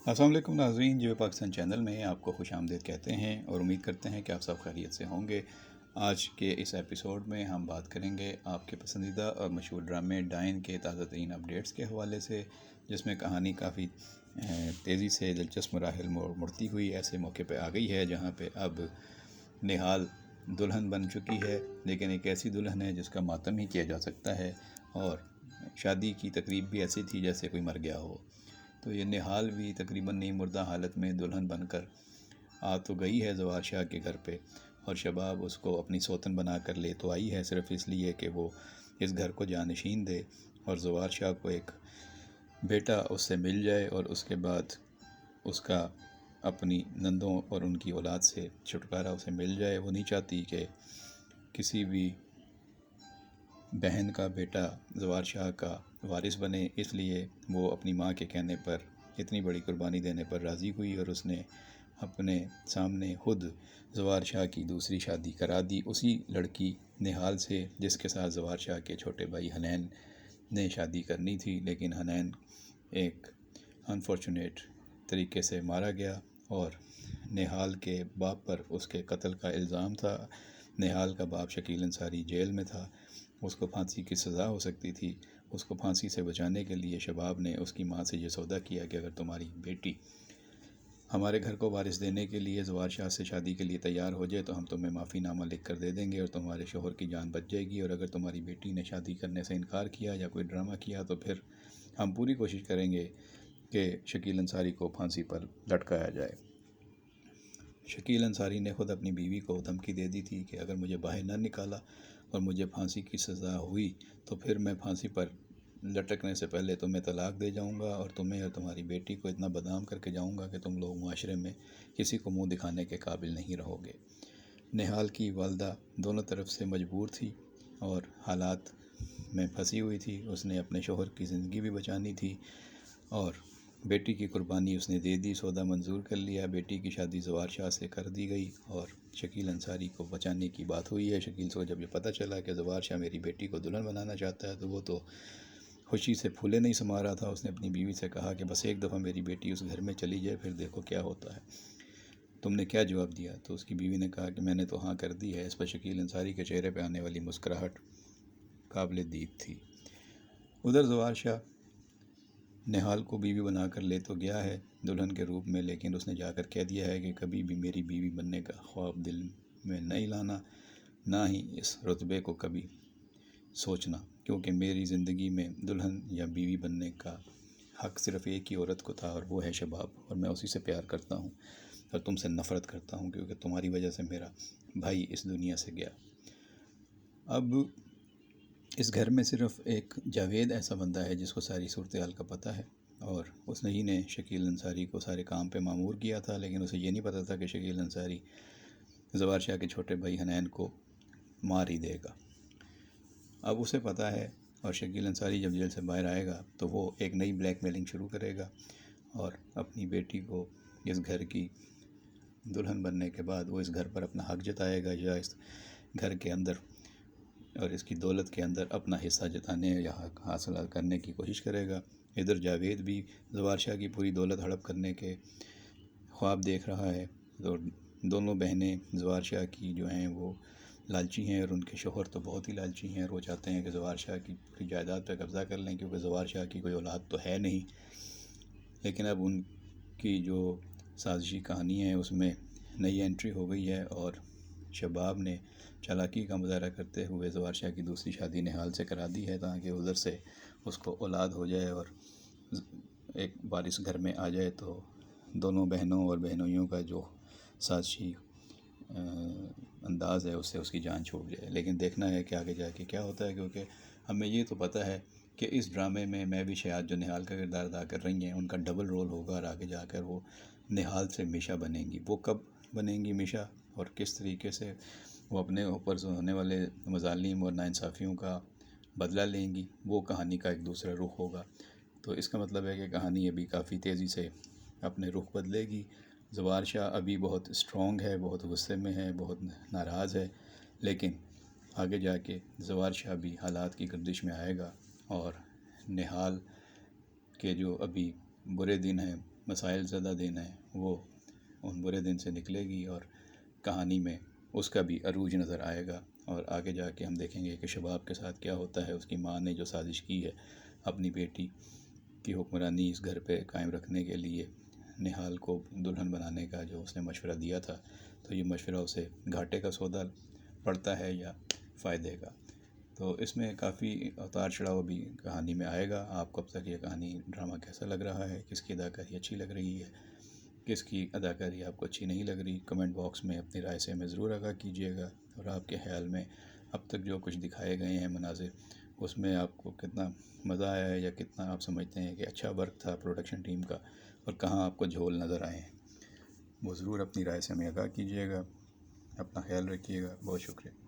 السلام علیکم ناظرین، جو پاکستان چینل میں آپ کو خوش آمدید کہتے ہیں اور امید کرتے ہیں کہ آپ سب خیریت سے ہوں گے۔ آج کے اس ایپیسوڈ میں ہم بات کریں گے آپ کے پسندیدہ اور مشہور ڈرامے ڈائن کے تازہ ترین اپڈیٹس کے حوالے سے، جس میں کہانی کافی تیزی سے دلچسپ مراحل مڑتی ہوئی ایسے موقع پہ آ گئی ہے جہاں پہ اب نہال دلہن بن چکی ہے، لیکن ایک ایسی دلہن ہے جس کا ماتم ہی کیا جا سکتا ہے، اور شادی کی تقریب بھی ایسی تھی جیسے کوئی مر گیا ہو۔ تو یہ نہال بھی تقریباً نیم مردہ حالت میں دلہن بن کر آ تو گئی ہے زوار شاہ کے گھر پہ، اور شباب اس کو اپنی سوتن بنا کر لے تو آئی ہے صرف اس لیے کہ وہ اس گھر کو جانشین دے اور زوار شاہ کو ایک بیٹا اس سے مل جائے، اور اس کے بعد اس کا اپنی نندوں اور ان کی اولاد سے چھٹکارا اسے مل جائے۔ وہ نہیں چاہتی کہ کسی بھی بہن کا بیٹا زوار شاہ کا وارث بنے، اس لیے وہ اپنی ماں کے کہنے پر اتنی بڑی قربانی دینے پر راضی ہوئی، اور اس نے اپنے سامنے خود زوار شاہ کی دوسری شادی کرا دی اسی لڑکی نہال سے جس کے ساتھ زوار شاہ کے چھوٹے بھائی حنین نے شادی کرنی تھی، لیکن حنین ایک انفارچونیٹ طریقے سے مارا گیا، اور نہال کے باپ پر اس کے قتل کا الزام تھا۔ نہال کا باپ شکیل انصاری جیل میں تھا، اس کو پھانسی کی سزا ہو سکتی تھی۔ اس کو پھانسی سے بچانے کے لیے شباب نے اس کی ماں سے یہ سودا کیا کہ اگر تمہاری بیٹی ہمارے گھر کو وارث دینے کے لیے زوار شاہ سے شادی کے لیے تیار ہو جائے تو ہم تمہیں معافی نامہ لکھ کر دے دیں گے اور تمہارے شوہر کی جان بچ جائے گی، اور اگر تمہاری بیٹی نے شادی کرنے سے انکار کیا یا کوئی ڈرامہ کیا تو پھر ہم پوری کوشش کریں گے کہ شکیل انصاری کو پھانسی پر لٹکایا جائے۔ شکیل انصاری نے خود اپنی بیوی کو دھمکی دے دی تھی کہ اگر مجھے باہر نہ نکالا اور مجھے پھانسی کی سزا ہوئی تو پھر میں پھانسی پر لٹکنے سے پہلے تمہیں طلاق دے جاؤں گا، اور تمہیں اور تمہاری بیٹی کو اتنا بدنام کر کے جاؤں گا کہ تم لوگ معاشرے میں کسی کو منہ دکھانے کے قابل نہیں رہو گے۔ نہال کی والدہ دونوں طرف سے مجبور تھی اور حالات میں پھنسی ہوئی تھی۔ اس نے اپنے شوہر کی زندگی بھی بچانی تھی اور بیٹی کی قربانی اس نے دے دی، سودا منظور کر لیا، بیٹی کی شادی زوار شاہ سے کر دی گئی اور شکیل انصاری کو بچانے کی بات ہوئی ہے۔ شکیل کو جب یہ پتہ چلا کہ زوار شاہ میری بیٹی کو دلہن بنانا چاہتا ہے تو وہ تو خوشی سے پھولے نہیں سما رہا تھا۔ اس نے اپنی بیوی سے کہا کہ بس ایک دفعہ میری بیٹی اس گھر میں چلی جائے، پھر دیکھو کیا ہوتا ہے۔ تم نے کیا جواب دیا؟ تو اس کی بیوی نے کہا کہ میں نے تو ہاں کر دی ہے۔ اس پر شکیل انصاری کے چہرے پہ آنے والی مسکراہٹ قابل دید تھی۔ ادھر زوار شاہ نہال کو بیوی بنا کر لے تو گیا ہے دلہن کے روپ میں، لیکن اس نے جا کر کہہ دیا ہے کہ کبھی بھی میری بیوی بننے کا خواب دل میں نہیں لانا، نہ ہی اس رتبے کو کبھی سوچنا، کیونکہ میری زندگی میں دلہن یا بیوی بننے کا حق صرف ایک ہی عورت کو تھا، اور وہ ہے شباب، اور میں اسی سے پیار کرتا ہوں اور تم سے نفرت کرتا ہوں کیونکہ تمہاری وجہ سے میرا بھائی اس دنیا سے گیا۔ اب اس گھر میں صرف ایک جاوید ایسا بندہ ہے جس کو ساری صورتحال کا پتہ ہے، اور اس ہی نے شکیل انصاری کو سارے کام پہ مامور کیا تھا، لیکن اسے یہ نہیں پتہ تھا کہ شکیل انصاری زوار شاہ کے چھوٹے بھائی حنین کو مار ہی دے گا۔ اب اسے پتہ ہے، اور شکیل انصاری جب جیل سے باہر آئے گا تو وہ ایک نئی بلیک میلنگ شروع کرے گا، اور اپنی بیٹی کو اس گھر کی دلہن بننے کے بعد وہ اس گھر پر اپنا حق جتائے گا، یا اس گھر کے اندر اور اس کی دولت کے اندر اپنا حصہ جتانے یا حق حاصل کرنے کی کوشش کرے گا۔ ادھر جاوید بھی زوار شاہ کی پوری دولت ہڑپ کرنے کے خواب دیکھ رہا ہے، تو دونوں بہنیں زوار شاہ کی جو ہیں وہ لالچی ہیں، اور ان کے شوہر تو بہت ہی لالچی ہیں، اور وہ چاہتے ہیں کہ زوار شاہ کی پوری جائیداد پہ قبضہ کر لیں، کیونکہ زوار شاہ کی کوئی اولاد تو ہے نہیں۔ لیکن اب ان کی جو سازشی کہانی ہے اس میں نئی انٹری ہو گئی ہے، اور شباب نے چالاکی کا مظاہرہ کرتے ہوئے زوار شاہ کی دوسری شادی نہال سے کرا دی ہے تاکہ ادھر سے اس کو اولاد ہو جائے اور ایک وارث گھر میں آ جائے، تو دونوں بہنوں اور بہنوئیوں کا جو سازشی انداز ہے اس سے اس کی جان چھوٹ جائے۔ لیکن دیکھنا ہے کہ آگے جا کے کیا ہوتا ہے، کیونکہ ہمیں یہ تو پتہ ہے کہ اس ڈرامے میں بھی شہاد جو نہال کا کردار ادا کر رہی ہیں ان کا ڈبل رول ہوگا، اور آگے جا کر وہ نہال سے میشا بنیں گی۔ وہ کب بنیں گی میشا اور کس طریقے سے وہ اپنے اوپر ہونے والے مظالم اور ناانصافیوں کا بدلہ لیں گی، وہ کہانی کا ایک دوسرا رخ ہوگا۔ تو اس کا مطلب ہے کہ کہانی ابھی کافی تیزی سے اپنے رخ بدلے گی۔ زوار شاہ ابھی بہت اسٹرانگ ہے، بہت غصے میں ہے، بہت ناراض ہے، لیکن آگے جا کے زوار شاہ بھی حالات کی گردش میں آئے گا، اور نہال کے جو ابھی برے دن ہیں مسائل زدہ دن ہے وہ ان برے دن سے نکلے گی، اور کہانی میں اس کا بھی عروج نظر آئے گا، اور آگے جا کے ہم دیکھیں گے کہ شباب کے ساتھ کیا ہوتا ہے۔ اس کی ماں نے جو سازش کی ہے اپنی بیٹی کی حکمرانی اس گھر پہ قائم رکھنے کے لیے، نہال کو دلہن بنانے کا جو اس نے مشورہ دیا تھا، تو یہ مشورہ اسے گھاٹے کا سودا پڑتا ہے یا فائدے کا۔ تو اس میں کافی اتار چڑھاؤ بھی کہانی میں آئے گا۔ آپ کو اب تک یہ کہانی ڈرامہ کیسا لگ رہا ہے؟ کس کی اداکاری اچھی لگ رہی ہے، کس کی اداکاری آپ کو اچھی نہیں لگ رہی؟ کمنٹ باکس میں اپنی رائے سے ہمیں ضرور آگاہ کیجیے گا، اور آپ کے خیال میں اب تک جو کچھ دکھائے گئے ہیں مناظر، اس میں آپ کو کتنا مزہ آیا ہے، یا کتنا آپ سمجھتے ہیں کہ اچھا ورک تھا پروڈکشن ٹیم کا، اور کہاں آپ کو جھول نظر آئے ہیں؟ وہ ضرور اپنی رائے سے ہمیں آگاہ کیجیے گا۔ اپنا خیال رکھیے گا، بہت شکریہ۔